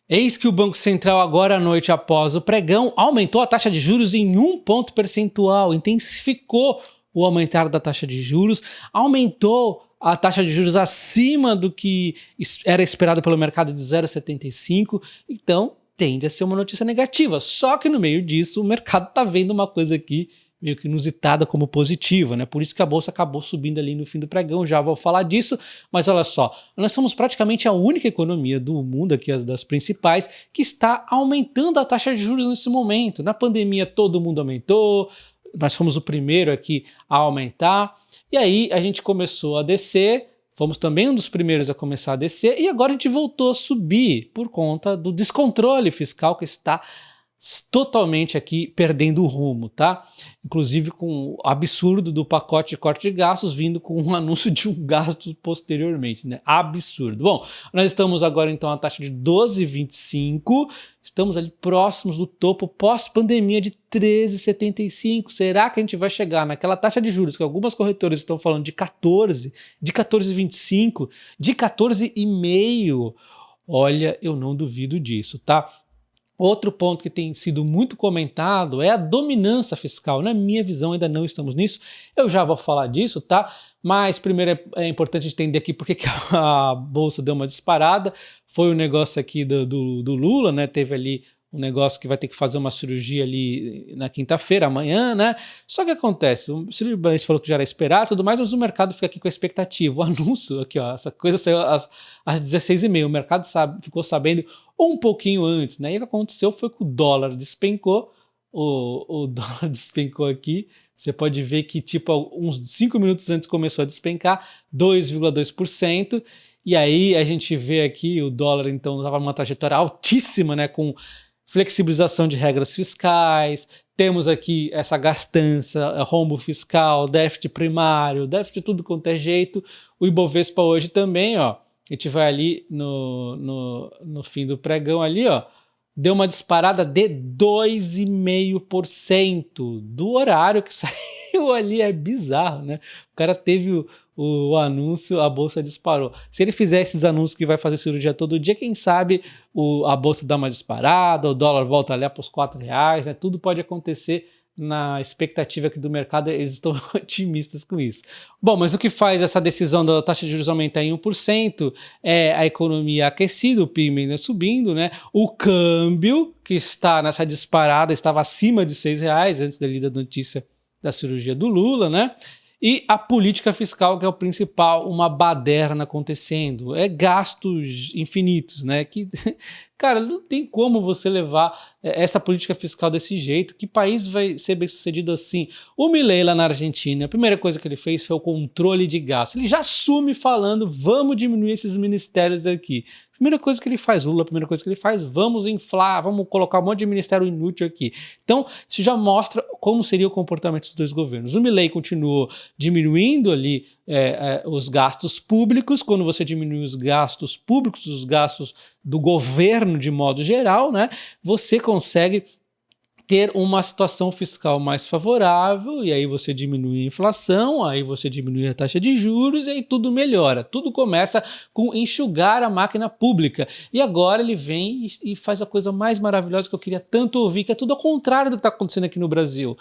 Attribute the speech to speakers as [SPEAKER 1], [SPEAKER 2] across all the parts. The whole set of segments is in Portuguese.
[SPEAKER 1] Eis que o Banco Central, agora à noite após o pregão, aumentou a taxa de juros em 1 ponto percentual, intensificou o aumentar da taxa de juros, aumentou a taxa de juros acima do que era esperado pelo mercado de 0,75, então tende a ser uma notícia negativa. Só que no meio disso o mercado está vendo uma coisa aqui meio que inusitada como positiva, né? Por isso que a bolsa acabou subindo ali no fim do pregão, já vou falar disso, mas olha só, nós somos praticamente a única economia do mundo, aqui as das principais, que está aumentando a taxa de juros nesse momento. Na pandemia todo mundo aumentou, nós fomos o primeiro aqui a aumentar, e aí a gente começou a descer, fomos também um dos primeiros a começar a descer, e agora a gente voltou a subir por conta do descontrole fiscal que está totalmente aqui perdendo o rumo, tá? Inclusive com o absurdo do pacote de corte de gastos vindo com um anúncio de um gasto posteriormente, né? Absurdo. Bom, nós estamos agora então a taxa de 12,25, estamos ali próximos do topo pós-pandemia de 13,75. Será que a gente vai chegar naquela taxa de juros que algumas corretoras estão falando de 14, de 14,25, de 14,5? Olha, eu não duvido disso, tá? Outro ponto que tem sido muito comentado é a dominância fiscal. Na minha visão, ainda não estamos nisso. Eu já vou falar disso, tá? Mas primeiro é importante entender aqui por que a bolsa deu uma disparada. Foi o negócio aqui do Lula, né? Teve ali um negócio que vai ter que fazer uma cirurgia ali na quinta-feira, amanhã, né? Só que acontece, o Ciro Ibanez falou que já era esperado e tudo mais, mas o mercado fica aqui com a expectativa. O anúncio aqui, ó, essa coisa saiu às 16h30, o mercado ficou sabendo um pouquinho antes, né? E o que aconteceu foi que o dólar despencou, o dólar despencou aqui, você pode ver que tipo uns 5 minutos antes começou a despencar, 2,2%, e aí a gente vê aqui o dólar então estava numa trajetória altíssima, né? Com flexibilização de regras fiscais, temos aqui essa gastança, rombo fiscal, déficit primário, déficit de tudo quanto é jeito. O Ibovespa hoje também, ó, a gente vai ali no fim do pregão ali, ó, deu uma disparada de 2,5% do horário que saiu ali, é bizarro, né? O cara teve o anúncio, a bolsa disparou. Se ele fizer esses anúncios que vai fazer cirurgia todo dia, quem sabe a bolsa dá uma disparada, o dólar volta ali para os R$4, né? Tudo pode acontecer na expectativa aqui do mercado, eles estão otimistas com isso. Bom, mas o que faz essa decisão da taxa de juros aumentar em 1% é a economia aquecida, o PIB ainda subindo, né? O câmbio, que está nessa disparada, estava acima de R$6 antes da notícia da cirurgia do Lula, né? E a política fiscal, que é o principal, uma baderna acontecendo. É gastos infinitos, né? Que, cara, não tem como você levar essa política fiscal desse jeito. Que país vai ser bem sucedido assim? O Milei lá na Argentina, a primeira coisa que ele fez foi o controle de gastos. Ele já assume falando, vamos diminuir esses ministérios daqui. Primeira coisa que ele faz, Lula, a primeira coisa que ele faz, vamos inflar, vamos colocar um monte de ministério inútil aqui. Então, isso já mostra como seria o comportamento dos dois governos. O Milei continuou diminuindo ali os gastos públicos. Quando você diminui os gastos públicos, os gastos do governo de modo geral, né, você consegue ter uma situação fiscal mais favorável, e aí você diminui a inflação, aí você diminui a taxa de juros, e aí tudo melhora. Tudo começa com enxugar a máquina pública. E agora ele vem e faz a coisa mais maravilhosa que eu queria tanto ouvir, que é tudo ao contrário do que está acontecendo aqui no Brasil.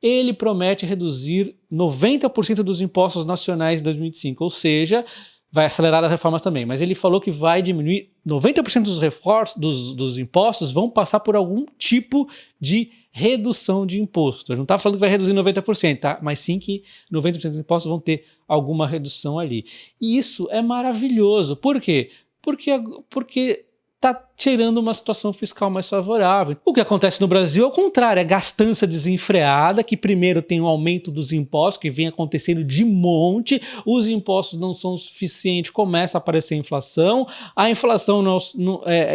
[SPEAKER 1] Ele promete reduzir 90% dos impostos nacionais em 2025, ou seja, vai acelerar as reformas também, mas ele falou que vai diminuir 90% dos impostos, vão passar por algum tipo de redução de imposto. Ele não está falando que vai reduzir 90%, tá? Mas sim que 90% dos impostos vão ter alguma redução ali. E isso é maravilhoso. Por quê? Porque está tirando uma situação fiscal mais favorável. O que acontece no Brasil é o contrário, é gastança desenfreada, que primeiro tem um aumento dos impostos, que vem acontecendo de monte, os impostos não são suficientes, começa a aparecer inflação, a inflação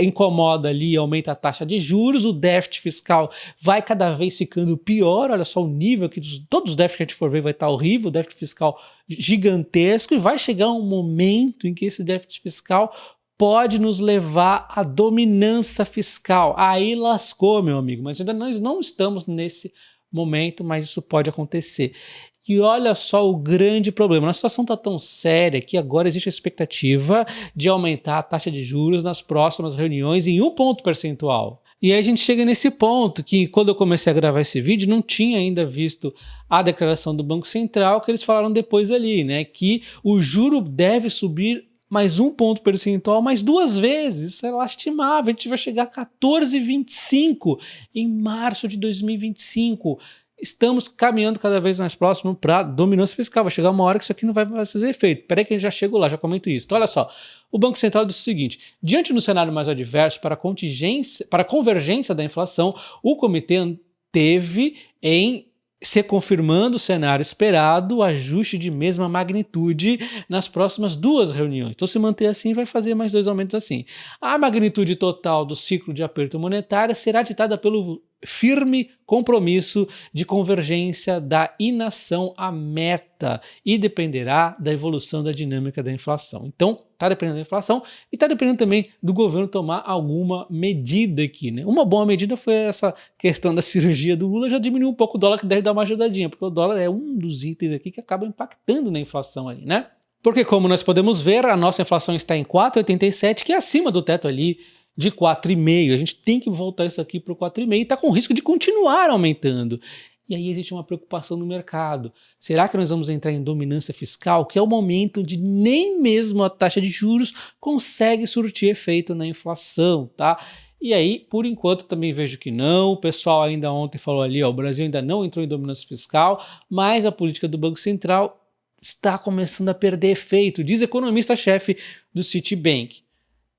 [SPEAKER 1] incomoda ali, aumenta a taxa de juros, o déficit fiscal vai cada vez ficando pior, olha só o nível, que todos os déficits que a gente for ver vai estar horrível, o déficit fiscal gigantesco, e vai chegar um momento em que esse déficit fiscal pode nos levar à dominância fiscal. Aí lascou, meu amigo, mas ainda nós não estamos nesse momento, mas isso pode acontecer. E olha só o grande problema, a situação está tão séria que agora existe a expectativa de aumentar a taxa de juros nas próximas reuniões em 1 ponto percentual. E aí a gente chega nesse ponto que quando eu comecei a gravar esse vídeo não tinha ainda visto a declaração do Banco Central que eles falaram depois ali, né, que o juro deve subir mais 1 ponto percentual mais 2 vezes. Isso é lastimável, a gente vai chegar a 14,25 em março de 2025. Estamos caminhando cada vez mais próximo para dominância fiscal. Vai chegar uma hora que isso aqui não vai fazer efeito. Peraí que a gente já chego lá, já comento isso. Então olha só, o Banco Central disse o seguinte: diante do cenário mais adverso para a convergência da inflação, o comitê teve em se confirmando o cenário esperado, o ajuste de mesma magnitude nas próximas 2 reuniões. Então, se manter assim, vai fazer mais 2 aumentos assim. A magnitude total do ciclo de aperto monetário será ditada pelo firme compromisso de convergência da inação à meta e dependerá da evolução da dinâmica da inflação. Então, está dependendo da inflação e está dependendo também do governo tomar alguma medida aqui, né? Uma boa medida foi essa questão da cirurgia do Lula, já diminuiu um pouco o dólar, que deve dar uma ajudadinha, porque o dólar é um dos itens aqui que acaba impactando na inflação ali, né? Porque como nós podemos ver, a nossa inflação está em 4,87, que é acima do teto ali de 4,5. A gente tem que voltar isso aqui para o 4,5 e está com risco de continuar aumentando. E aí existe uma preocupação no mercado. Será que nós vamos entrar em dominância fiscal, que é o momento onde nem mesmo a taxa de juros consegue surtir efeito na inflação, tá? E aí, por enquanto, também vejo que não. O pessoal ainda ontem falou ali, ó, o Brasil ainda não entrou em dominância fiscal, mas a política do Banco Central está começando a perder efeito, diz economista-chefe do Citibank.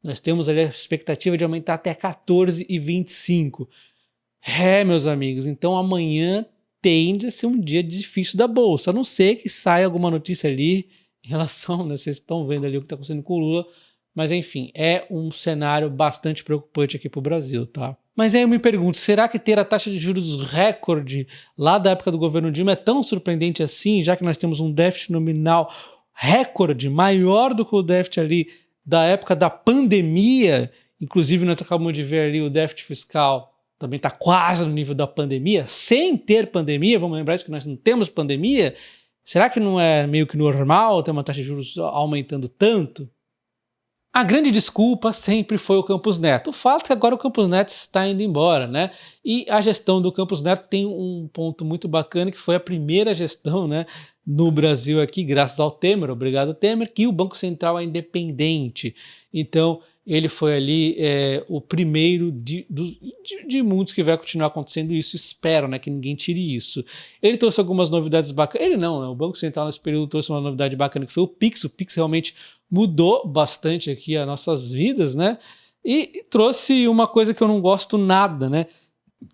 [SPEAKER 1] Nós temos ali a expectativa de aumentar até 14,25. Meus amigos, então amanhã tende a ser um dia difícil da Bolsa, a não ser que saia alguma notícia ali em relação, né, vocês estão vendo ali o que está acontecendo com o Lula, mas enfim, é um cenário bastante preocupante aqui para o Brasil, tá? Mas aí eu me pergunto, será que ter a taxa de juros recorde lá da época do governo Dilma é tão surpreendente assim, já que nós temos um déficit nominal recorde, maior do que o déficit ali da época da pandemia? Inclusive nós acabamos de ver ali o déficit fiscal também está quase no nível da pandemia, sem ter pandemia. Vamos lembrar isso, que nós não temos pandemia. Será que não é meio que normal ter uma taxa de juros aumentando tanto? A grande desculpa sempre foi o Campos Neto. O fato é que agora o Campos Neto está indo embora, né? E a gestão do Campos Neto tem um ponto muito bacana, que foi a primeira gestão, né, no Brasil aqui, graças ao Temer, obrigado Temer, que o Banco Central é independente. Então, ele foi ali o primeiro de muitos que vai continuar acontecendo isso, espero, né, que ninguém tire isso. Ele trouxe algumas novidades bacanas, ele não, né, o Banco Central nesse período trouxe uma novidade bacana, que foi o Pix realmente mudou bastante aqui as nossas vidas, né, e trouxe uma coisa que eu não gosto nada, né,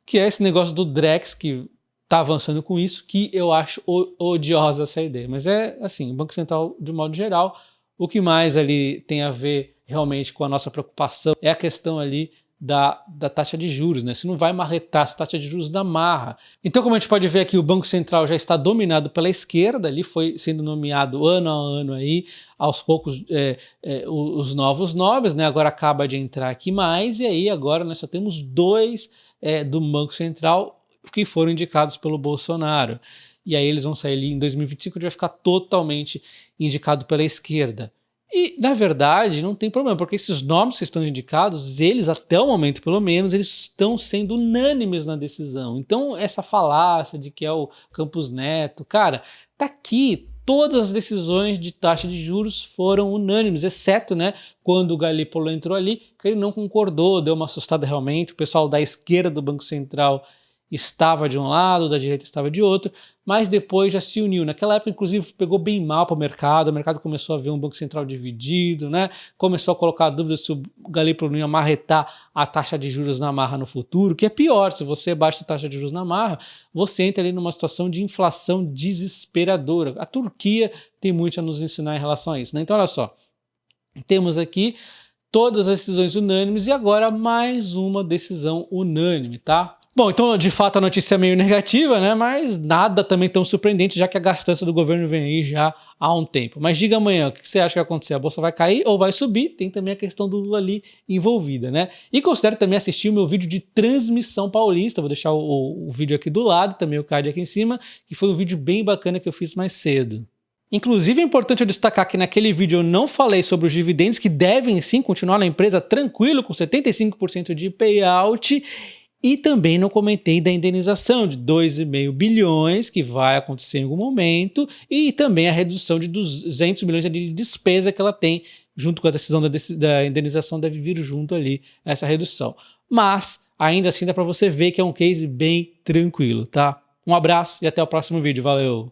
[SPEAKER 1] que é esse negócio do Drex, que está avançando com isso, que eu acho odiosa essa ideia, mas é assim, o Banco Central de modo geral, o que mais ali tem a ver realmente com a nossa preocupação é a questão ali da taxa de juros, né? Se não vai marretar essa taxa de juros da marra. Então, como a gente pode ver aqui, o Banco Central já está dominado pela esquerda, ali foi sendo nomeado ano a ano aí, aos poucos os novos nobres, né? Agora acaba de entrar aqui mais, e aí agora nós só temos 2 do Banco Central que foram indicados pelo Bolsonaro. E aí eles vão sair ali em 2025, onde vai ficar totalmente indicado pela esquerda. E, na verdade, não tem problema, porque esses nomes que estão indicados, eles, até o momento pelo menos, eles estão sendo unânimes na decisão. Então, essa falácia de que é o Campos Neto, cara, tá aqui. Todas as decisões de taxa de juros foram unânimes, exceto, né, quando o Galípolo entrou ali, que ele não concordou, deu uma assustada realmente. O pessoal da esquerda do Banco Central estava de um lado, da direita estava de outro, mas depois já se uniu. Naquela época, inclusive, pegou bem mal para o mercado começou a ver um Banco Central dividido, né? Começou a colocar dúvidas se o Galípolo não ia marretar a taxa de juros na marra no futuro, que é pior, se você baixa a taxa de juros na marra, você entra ali numa situação de inflação desesperadora. A Turquia tem muito a nos ensinar em relação a isso, né? Então, olha só, temos aqui todas as decisões unânimes e agora mais uma decisão unânime, tá? Bom, então de fato a notícia é meio negativa, né? Mas nada também tão surpreendente, já que a gastança do governo vem aí já há um tempo. Mas diga amanhã, o que você acha que vai acontecer? A bolsa vai cair ou vai subir? Tem também a questão do Lula ali envolvida, né? E considere também assistir o meu vídeo de transmissão paulista, vou deixar o vídeo aqui do lado, também o card aqui em cima, que foi um vídeo bem bacana que eu fiz mais cedo. Inclusive é importante eu destacar que naquele vídeo eu não falei sobre os dividendos que devem sim continuar na empresa tranquilo, com 75% de payout, e também não comentei da indenização de 2,5 bilhões que vai acontecer em algum momento e também a redução de 200 milhões de despesa que ela tem junto com a decisão da indenização, deve vir junto ali essa redução. Mas ainda assim dá para você ver que é um case bem tranquilo, tá? Um abraço e até o próximo vídeo. Valeu!